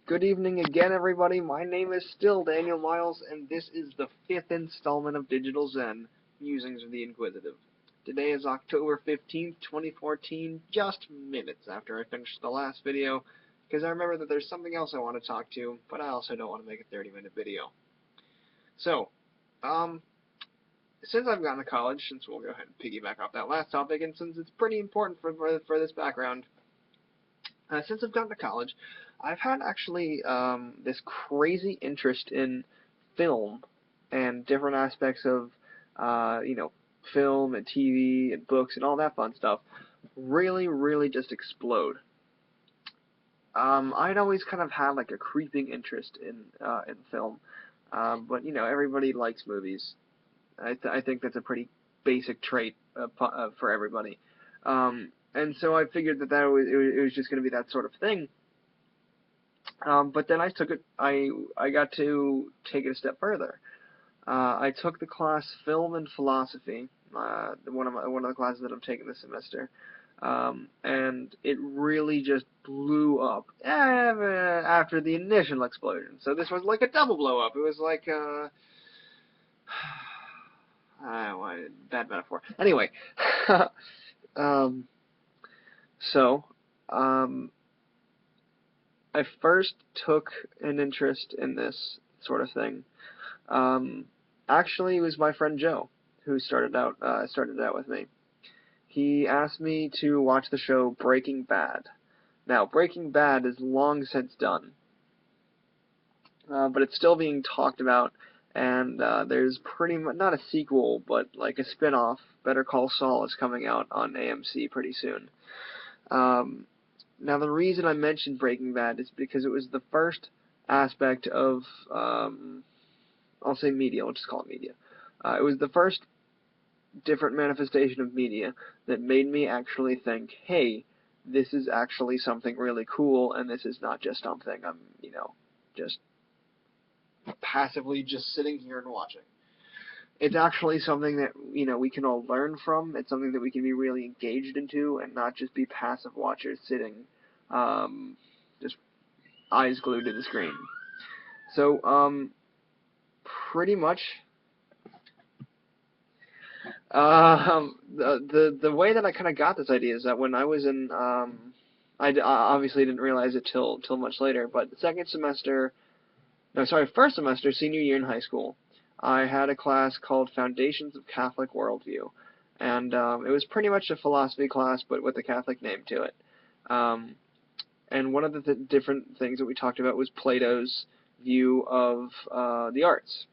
Good evening again, everybody. My name is still Daniel Miles, and this is the 5th installment of Digital Zen, Musings of the Inquisitive. Today is October 15th, 2014, just minutes after I finished the last video, because I remember that there's something else I want to talk to, but I also don't want to make a 30-minute video. So, since I've gotten to college, since we'll go ahead and piggyback off that last topic, and since it's pretty important for this background, since I've gotten to college, I've had actually this crazy interest in film and different aspects of, film and TV and books and all that fun stuff really just explode. I'd always kind of had like a creeping interest in film, but everybody likes movies. I think that's a pretty basic trait for everybody. And so I figured that it was just going to be that sort of thing. But then I got to take it a step further. I took the class Film and Philosophy, one of the classes that I'm taking this semester, and it really just blew up after the initial explosion. So this was like a double blow up. It was like bad metaphor. Anyway, I first took an interest in this sort of thing. Actually, it was my friend Joe who started out with me. He asked me to watch the show Breaking Bad. Now, Breaking Bad is long since done, but it's still being talked about, and there's pretty much, not a sequel, but like a spin-off, Better Call Saul, is coming out on AMC pretty soon. Now, the reason I mentioned Breaking Bad is because it was the first aspect of, I'll say media, I'll just call it media. It was the first different manifestation of media that made me actually think, hey, this is actually something really cool, and this is not just something I'm, just passively just sitting here and watching. It's actually something that, we can all learn from. It's something that we can be really engaged into and not just be passive watchers sitting, just eyes glued to the screen. So, pretty much, the way that I kind of got this idea is that when I was in, I obviously didn't realize it till much later, but first semester, senior year in high school, I had a class called Foundations of Catholic Worldview, and it was pretty much a philosophy class, but with a Catholic name to it. And one of the different things that we talked about was Plato's view of the arts.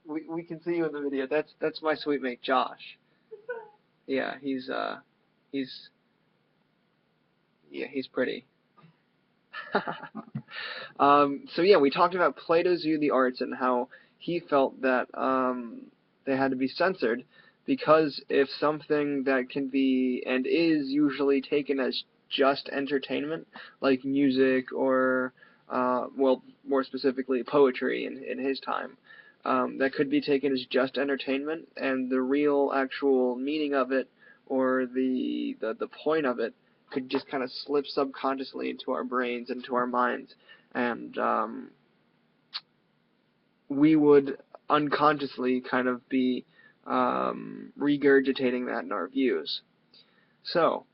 We can see you in the video. That's my sweet mate Josh. Yeah, he's pretty. So yeah, we talked about Plato's view of the arts and how he felt that they had to be censored, because if something that can be and is usually taken as just entertainment, like music or well, more specifically poetry in his time, that could be taken as just entertainment, and the real actual meaning of it or the point of it could just kind of slip subconsciously into our brains, into our minds, and we would unconsciously kind of be regurgitating that in our views. So,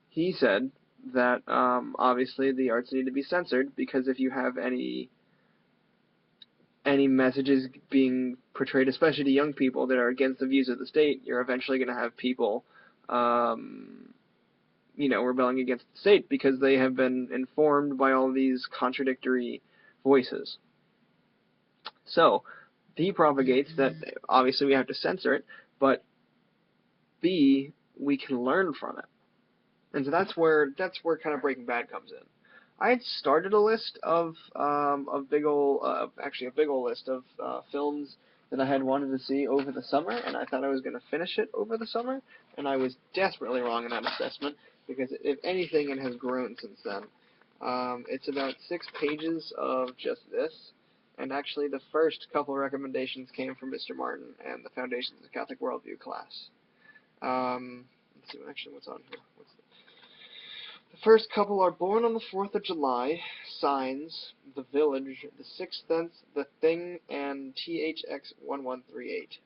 he said that obviously the arts need to be censored, because if you have any messages being portrayed, especially to young people, that are against the views of the state, you're eventually going to have people rebelling against the state because they have been informed by all these contradictory voices. So, he propagates that obviously we have to censor it, but B, we can learn from it. And so that's where kind of Breaking Bad comes in. I had started a list of a big ol' list of films that I had wanted to see over the summer, and I thought I was going to finish it over the summer, and I was desperately wrong in that assessment, because if anything, it has grown since then. It's about 6 pages of just this, and actually the first couple recommendations came from Mr. Martin and the Foundations of Catholic Worldview class. Let's see what's on here. The first couple are Born on the 4th of July, Signs, The Village, The Sixth Sense, The Thing, and THX1138.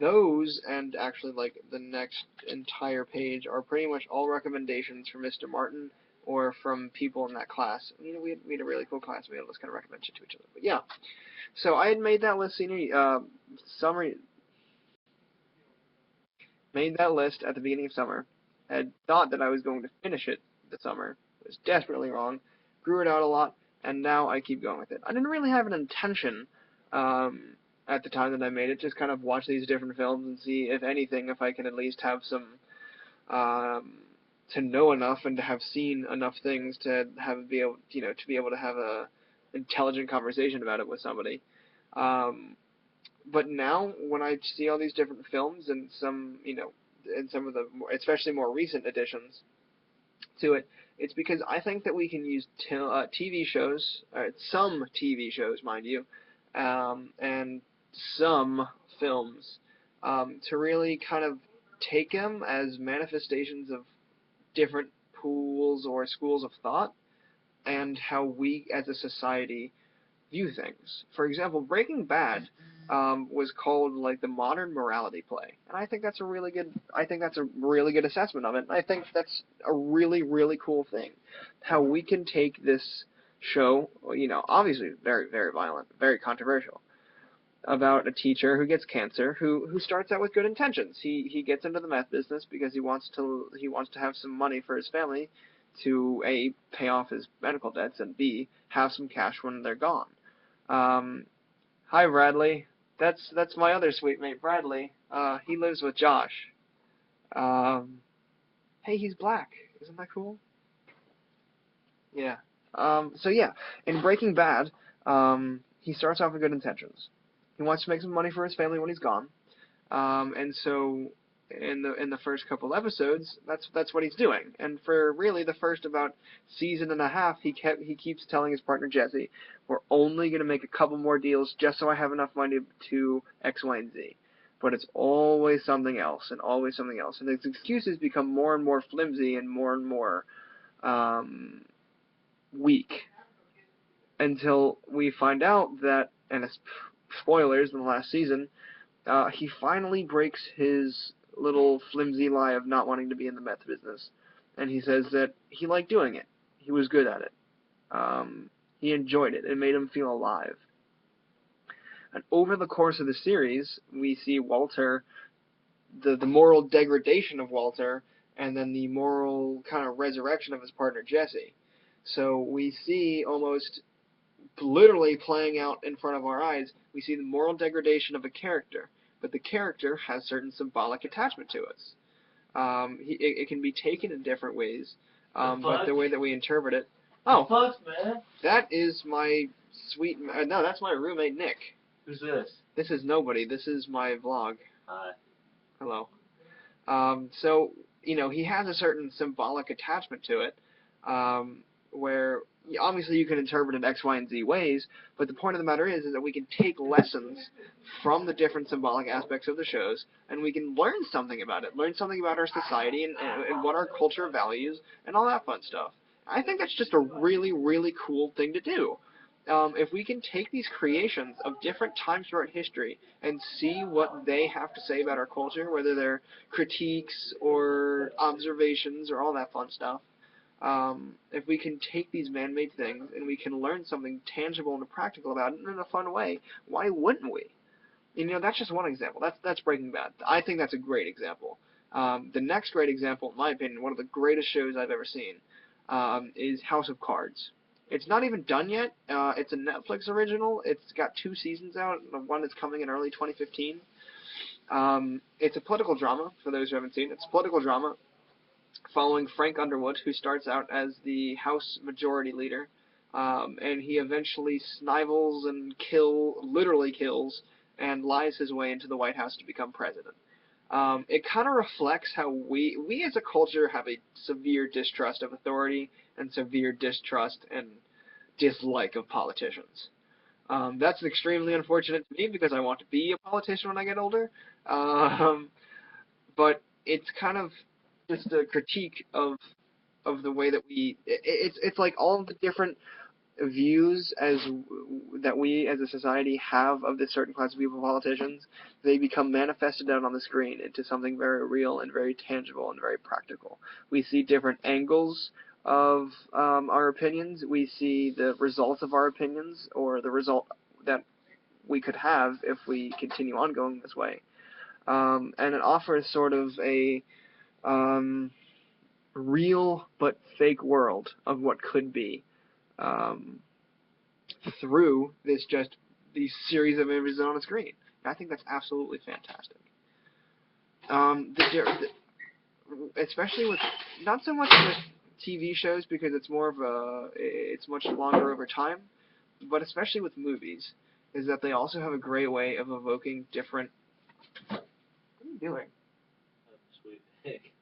Those, and actually like the next entire page, are pretty much all recommendations from Mr. Martin or from people in that class. You know, we had a really cool class. We had this kind of recommend it to each other. But yeah, so I had made that list made that list at the beginning of summer. Had thought that I was going to finish it this summer. Was desperately wrong. Grew it out a lot, and now I keep going with it. I didn't really have an intention at the time that I made it. Just kind of watch these different films and see, if anything, if I can at least have some to know enough and to have seen enough things to be able to have a intelligent conversation about it with somebody. But now, when I see all these different films and some of the especially more recent additions to it, it's because I think that we can use TV shows, some TV shows, mind you, and some films to really kind of take them as manifestations of different pools or schools of thought and how we as a society view things. For example, Breaking Bad was called like the modern morality play, and I think that's a really good assessment of it. And I think that's a really, really cool thing, how we can take this show, obviously very, very violent, very controversial, about a teacher who gets cancer, who starts out with good intentions. He gets into the meth business because he wants to have some money for his family to A, pay off his medical debts, and B, have some cash when they're gone. Hi Bradley. That's my other sweet mate, Bradley. He lives with Josh. Hey, he's black. Isn't that cool? Yeah. So yeah, in Breaking Bad, he starts off with good intentions. He wants to make some money for his family when he's gone. And so in the first couple episodes, that's what he's doing. And for really the first about season and a half, he keeps telling his partner Jesse, "We're only going to make a couple more deals just so I have enough money to X, Y, and Z." But it's always something else, and always something else. And his excuses become more and more flimsy and more weak, until we find out that, and it's spoilers in the last season, he finally breaks his little flimsy lie of not wanting to be in the meth business, and he says that he liked doing it. He was good at it. He enjoyed it. It made him feel alive. And over the course of the series, we see Walter, the moral degradation of Walter, and then the moral kind of resurrection of his partner Jesse. So we see almost literally playing out in front of our eyes, we see the moral degradation of a character, but the character has certain symbolic attachment to us. It can be taken in different ways, but the way that we interpret it... Oh, man. That is my sweet... no, that's my roommate, Nick. Who's this? This is nobody. This is my vlog. Hi. Hello. So, he has a certain symbolic attachment to it, where obviously you can interpret it X, Y, and Z ways, but the point of the matter is that we can take lessons from the different symbolic aspects of the shows, and we can learn something about it, learn something about our society and what our culture values, and all that fun stuff. I think that's just a really, really cool thing to do. If we can take these creations of different times throughout history and see what they have to say about our culture, whether they're critiques or observations or all that fun stuff, if we can take these man-made things and we can learn something tangible and practical about it in a fun way, why wouldn't we? That's just one example. That's Breaking Bad. I think that's a great example. The next great example, in my opinion, one of the greatest shows I've ever seen, is House of Cards. It's not even done yet. It's a Netflix original. It's got 2 seasons out. One is coming in early 2015. It's a political drama, for those who haven't seen it. It's a political drama following Frank Underwood, who starts out as the House Majority Leader, and he eventually snivels and literally kills, and lies his way into the White House to become president. It kind of reflects how we as a culture have a severe distrust of authority and severe distrust and dislike of politicians. That's extremely unfortunate to me because I want to be a politician when I get older. But it's kind of just a critique of the way that it's like all of the different views that we as a society have of this certain class of people, politicians. They become manifested out on the screen into something very real and very tangible and very practical. We see different angles of our opinions. We see the results of our opinions, or the result that we could have if we continue on going this way. And it offers sort of a real but fake world of what could be, through these series of images on a screen. And I think that's absolutely fantastic. Especially with, not so much with TV shows, because it's more of it's much longer over time, but especially with movies, is that they also have a great way of evoking different. What are you doing? Oh, sweet pick.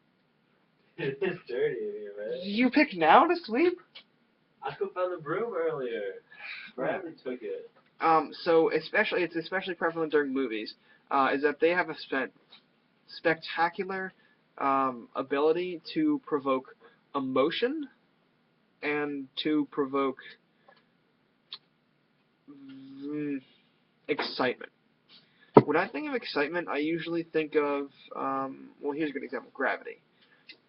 It is dirty in here, man. You pick now to sweep? I could found the broom earlier. Bradley took it. So it's especially prevalent during movies, is that they have a spectacular ability to provoke emotion and to provoke excitement. When I think of excitement, I usually think of, well, here's a good example, Gravity.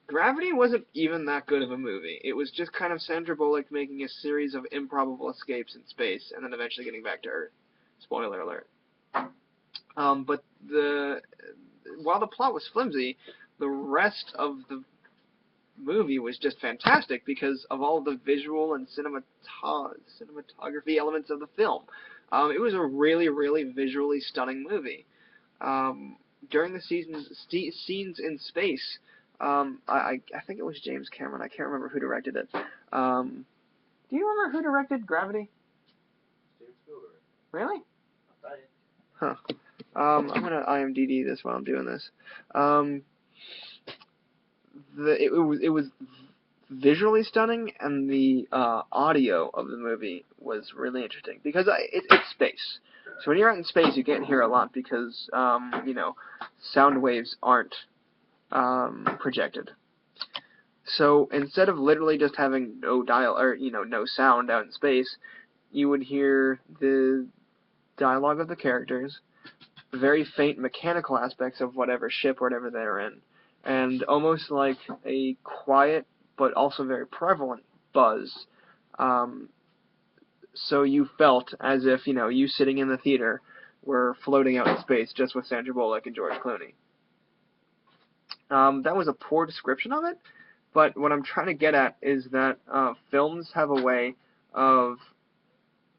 Gravity wasn't even that good of a movie. It was just kind of Sandra Bullock making a series of improbable escapes in space and then eventually getting back to Earth. Spoiler alert. But while the plot was flimsy, the rest of the movie was just fantastic because of all the visual and cinematography elements of the film. It was a really, really visually stunning movie. During the scenes in space, I think it was James Cameron. I can't remember who directed it. Do you remember who directed Gravity? Steven Spielberg. Really? Right. Huh. I'm gonna IMDb this while I'm doing this. It was visually stunning, and the audio of the movie was really interesting because it's space. So when you're out in space, you can't hear a lot because sound waves aren't projected. So instead of literally just having no no sound out in space, you would hear the dialogue of the characters, very faint mechanical aspects of whatever ship or whatever they're in, and almost like a quiet but also very prevalent buzz. So you felt as if you sitting in the theater were floating out in space just with Sandra Bullock and George Clooney. That was a poor description of it, but what I'm trying to get at is that films have a way of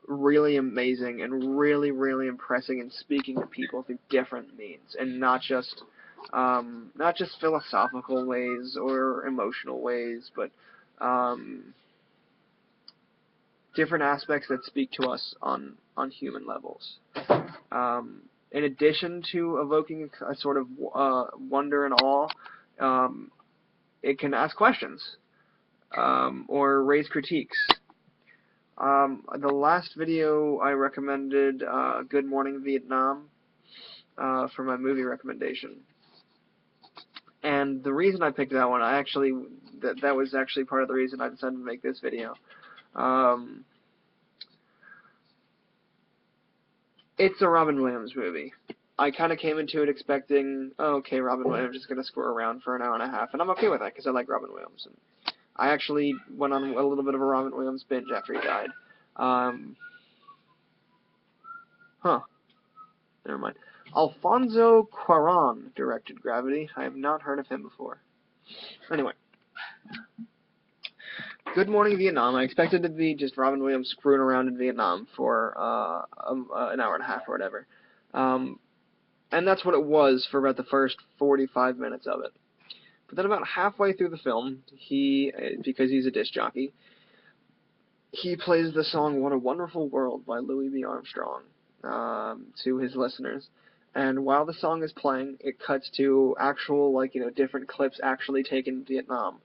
really amazing and really, really impressing and speaking to people through different means, and not just philosophical ways or emotional ways, but different aspects that speak to us on human levels. In addition to evoking a sort of wonder and awe, it can ask questions or raise critiques. The last video I recommended, Good Morning Vietnam, for my movie recommendation. And the reason I picked that one, that was actually part of the reason I decided to make this video. It's a Robin Williams movie. I kind of came into it expecting, oh, okay, Robin Williams is going to screw around for an hour and a half, and I'm okay with that because I like Robin Williams. And I actually went on a little bit of a Robin Williams binge after he died. Never mind. Alfonso Cuarón directed Gravity. I have not heard of him before. Anyway. Good Morning Vietnam. I expected it to be just Robin Williams screwing around in Vietnam for an hour and a half or whatever. And that's what it was for about the first 45 minutes of it. But then about halfway through the film, because he's a disc jockey, he plays the song What a Wonderful World by Louis B. Armstrong to his listeners. And while the song is playing, it cuts to actual, different clips actually taken in Vietnam,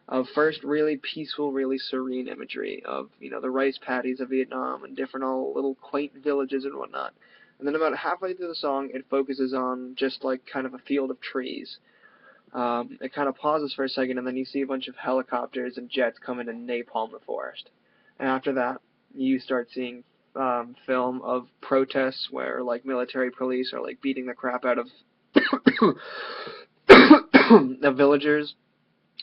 of first really peaceful, really serene imagery of, the rice paddies of Vietnam and different little quaint villages and whatnot. And then about halfway through the song, it focuses on just kind of a field of trees. It kind of pauses for a second, and then you see a bunch of helicopters and jets come in and napalm the forest. And after that, you start seeing film of protests where like military police are like beating the crap out of the villagers.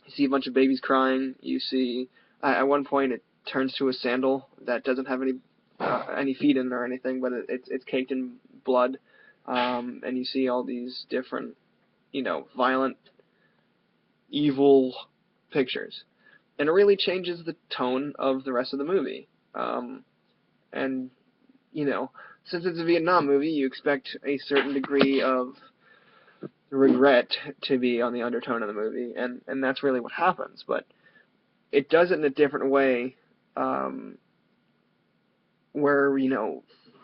You see a bunch of babies crying. You see at one point it turns to a sandal that doesn't have any feet in it or anything, but it's caked in blood. And you see all these different, violent, evil pictures, and it really changes the tone of the rest of the movie. And since it's a Vietnam movie, you expect a certain degree of regret to be on the undertone of the movie, and that's really what happens. But it does it in a different way, where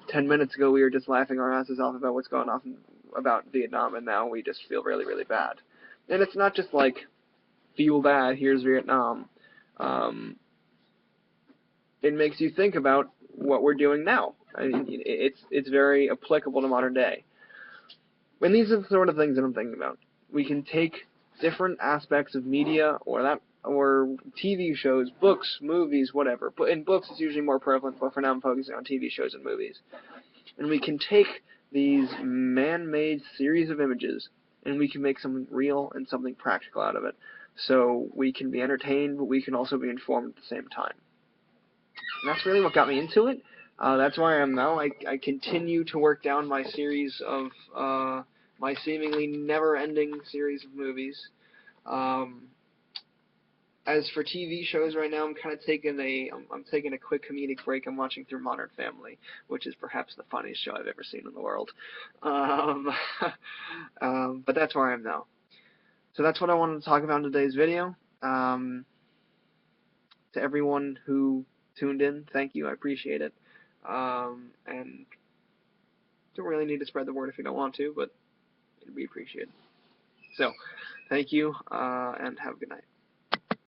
10 minutes ago we were just laughing our asses off about what's going on about Vietnam, and now we just feel really, really bad. And it's not just like, feel bad, here's Vietnam. It makes you think about what we're doing now. I mean, it's very applicable to modern day. And these are the sort of things that I'm thinking about. We can take different aspects of media or TV shows, books, movies, whatever. But in books, it's usually more prevalent, but for now I'm focusing on TV shows and movies. And we can take these man-made series of images, and we can make something real and something practical out of it. So we can be entertained, but we can also be informed at the same time. And that's really what got me into it. That's where I am now. I continue to work down my series of my seemingly never-ending series of movies. As for TV shows right now, I'm kind of taking a quick comedic break. I'm watching through Modern Family, which is perhaps the funniest show I've ever seen in the world. But that's where I am now. So that's what I wanted to talk about in today's video. To everyone who tuned in, thank you. I appreciate it. And don't really need to spread the word if you don't want to, but it'd be appreciated. So, thank you, and have a good night.